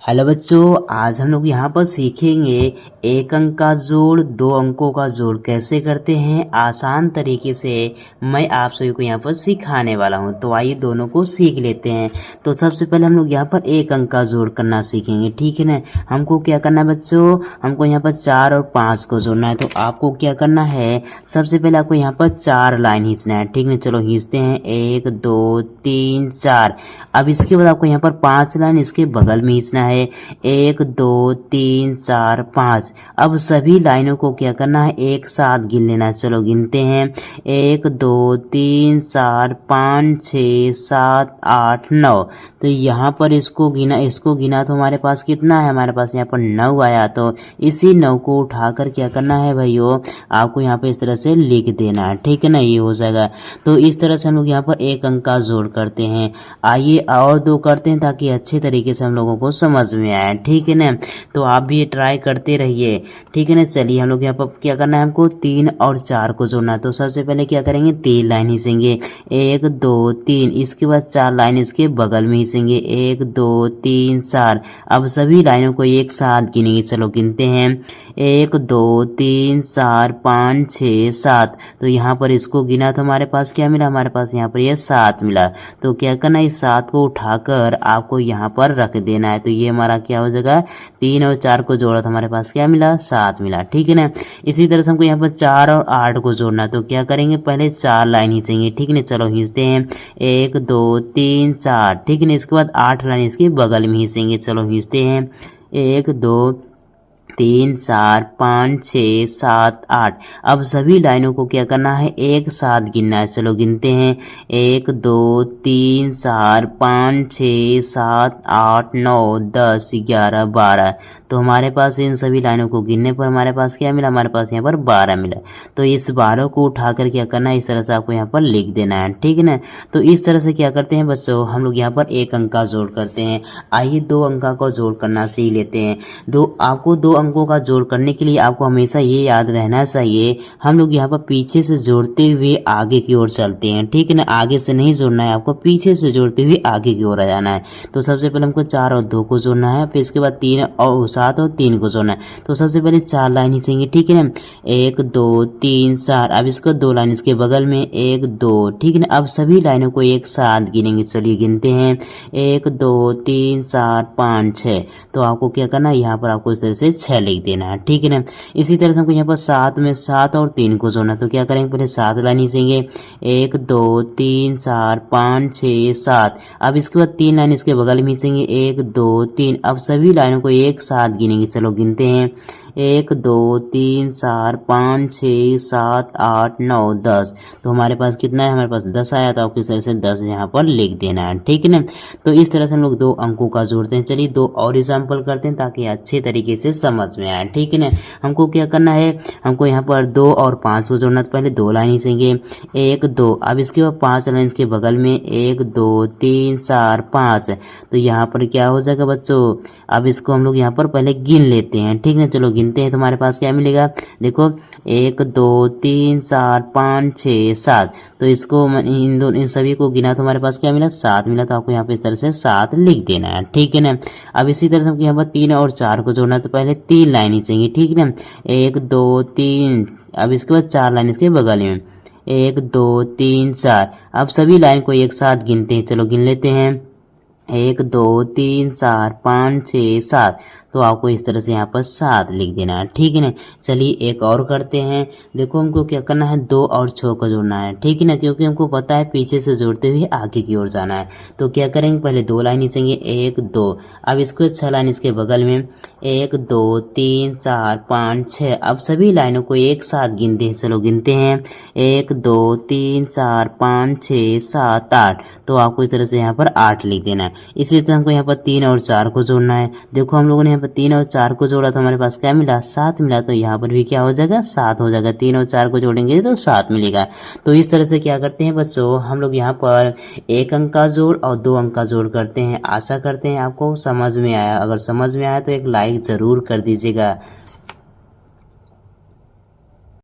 Hello बच्चों, आज हम लोग यहाँ पर सीखेंगे एक अंक का जोड़, दो अंकों का जोड़ कैसे करते हैं आसान तरीके से। मैं आप सभी को यहाँ पर सिखाने वाला हूँ, तो आइए दोनों को सीख लेते हैं। तो सबसे पहले हम लोग यहाँ पर एक अंक का जोड़ करना सीखेंगे, ठीक है ना। हमको क्या करना है बच्चों, हमको यहाँ पर 4 और 5 को जोड़ना है। तो आपको क्या करना है, सबसे पहले आपको यहाँ पर 4 लाइन खींचना है, ठीक है। चलो खींचते हैं, 1 2 3 4। अब इसके बाद आपको यहाँ पर 5 लाइन इसके बगल में खींचना है, 1 2 3 4 5। अब सभी लाइनों को क्या करना है, एक साथ गिन लेना है। चलो गिनते हैं, 1 2 3 4 5 6 7 8 9। तो यहाँ पर इसको गिना तो हमारे पास कितना है, हमारे पास यहाँ पर 9 आया। तो इसी 9 को उठाकर क्या करना है भाइयों, आपको यहाँ पे इस तरह से लिख देना है, ठीक है ना। ये हो जाएगा। तो इस तरह से हम लोग यहाँ पर एक अंक का जोड़ करते हैं। आइए और दो करते हैं ताकि अच्छे तरीके से हम लोगों को समझ में आए, ठीक है ना। तो आप भी ट्राई करते रहिए, ठीक है ना। चलिए हम लोग यहाँ पर क्या करना है, हमको 3 और 4 को जोड़ना है। तो सबसे पहले क्या करेंगे, 3 लाइन खींचेंगे, 1 2 3। इसके बाद 4 लाइन इसके बगल में खींचेंगे, 1 2 3 4। अब सभी लाइनों को एक साथ गिनेंगे। चलो गिनते हैं, 1 2 3 4 5 6 7। तो यहाँ पर इसको गिना तो हमारे पास क्या मिला, हमारे पास यहाँ पर ये 7 मिला। तो क्या करना है, इस 7 को उठाकर आपको यहाँ पर रख देना है। तो ये हमारा क्या हो जाएगा, 3 और 4 को जोड़ा तो हमारे पास क्या मिला, 7 मिला, ठीक है ना। इसी तरह से हमको यहाँ पर 4 और 8 को जोड़ना है। तो क्या करेंगे, पहले 4 लाइन खींचेंगे, ठीक है ना। चलो खींचते हैं, 1 2 3 4, ठीक है ना। इसके बाद 8 लाइन इसके बगल में खींचेंगे। चलो खींचते हैं, 1 2 3 4 5 6 7 8। अब सभी लाइनों को क्या करना है, एक साथ गिनना है। चलो गिनते हैं, 1 2 3 4 5 6 7 8 9 10 11 12। तो हमारे पास इन सभी लाइनों को गिनने पर हमारे पास क्या मिला, हमारे पास यहाँ पर 12 मिला। तो इस 12 को उठाकर क्या करना है, इस तरह से आपको यहाँ पर लिख देना है, ठीक है ना। तो इस तरह से क्या करते हैं बच्चों, हम लोग यहाँ पर एक अंक का जोड़ करते हैं। आइए दो अंक का जोड़ करना सीख लेते हैं। आपको दो अंकों का जोड़ करने के लिए आपको हमेशा ये याद रहना चाहिए, हम लोग यहाँ पर पीछे से जोड़ते हुए आगे की ओर चलते हैं, ठीक है ना। आगे से नहीं जोड़ना है, आपको पीछे से जोड़ते हुए आगे की ओर आ जाना है। तो सबसे पहले हमको 4 और 2 को जोड़ना है, फिर इसके बाद 3 और 7 और 3 को जोड़ना है। तो सबसे पहले 4 लाइन खींचेंगे, ठीक है ना, 1 2 3 4। अब इसको 2 लाइन इसके बगल में, 1 2, ठीक है ना। अब सभी लाइनों को एक साथ गिनेंगे। चलिए गिनते हैं, 1 2 3 4 5 6। तो आपको क्या करना है, यहाँ पर आपको इस तरह से 6 लिख देना है, ठीक है ना। इसी तरह से हमको यहाँ पर 7 में 7 और 3 को जोड़ना है। तो क्या करेंगे, पहले 7 लाइन खींचेंगे, 1 2 3 4 5 6 7। अब इसके बाद 3 लाइन इसके बगल में खींचेंगे, 1 2 3। अब सभी लाइनों को एक साथ गिनेंगे। चलो गिनते हैं, 1 2 3 4 5 6 7 8 9 10। तो हमारे पास कितना है, हमारे पास 10 आया। तो आपको इस तरह से 10 यहाँ पर लिख देना है, ठीक है ना। तो इस तरह से हम लोग दो अंकों का जोड़ते हैं। चलिए दो और एग्जाम्पल करते हैं ताकि अच्छे तरीके से समझ में आए, ठीक है ना। हमको क्या करना है, हमको यहाँ पर 2 और 5 को जोड़ना। तो पहले 2 लाइन खींचेंगे, 1 2। अब इसके बाद 5 लाइन के बगल में, 1 2 3 4 5। तो यहाँ पर क्या हो जाएगा बच्चों, अब इसको हम लोग यहाँ पर पहले गिन लेते हैं, ठीक है। चलो गिनते हैं, तो हमारे पास क्या मिलेगा, देखो 1 2 3 4 5 6 7। तो इसको इन सभी को गिना तो हमारे पास क्या मिला, 7 मिला। तो आपको यहाँ पे इस तरह से 7 लिख देना है, ठीक है ना। अब इसी तरह से हमको यहाँ पर 3 और 4 को जोड़ना है। तो पहले 3 लाइन खींचेंगे, ठीक है ना, 1 2 3। अब इसके बाद 4 लाइन इसके बगल में, 1 2 3 4। अब सभी लाइन को एक साथ गिनते हैं। चलो गिन लेते हैं, 1 2 3 4 5 6 7। तो आपको इस तरह से यहाँ पर 7 लिख देना है, ठीक है ना। चलिए एक और करते हैं। देखो हमको क्या करना है, 2 और 6 को जोड़ना है, ठीक है ना, क्योंकि हमको पता है पीछे से जोड़ते हुए आगे की ओर जाना है। तो क्या करेंगे, पहले 2 लाइन खींचेंगे, 1 2। अब इसको 6 लाइन इसके बगल में, 1 2 3 4 5 6। अब सभी लाइनों को एक साथ गिनते हैं। चलो गिनते हैं, 1 2 3 4 5 6 7 8। तो आपको इस तरह से यहाँ पर 8 लिख देना है। इसी तरह हमको यहाँ पर 3 और 4 को जोड़ना है। देखो हम लोगों ने यहाँ पर 3 और 4 को जोड़ा तो हमारे पास क्या मिला, 7 मिला। तो यहाँ पर भी क्या हो जाएगा, 7 हो जाएगा। 3 और 4 को जोड़ेंगे तो 7 मिलेगा। तो इस तरह से क्या करते हैं बच्चों, हम लोग यहाँ पर एक अंक का जोड़ और दो अंक का जोड़ करते हैं। आशा करते हैं आपको समझ में आया। अगर समझ में आया तो एक लाइक ज़रूर कर दीजिएगा।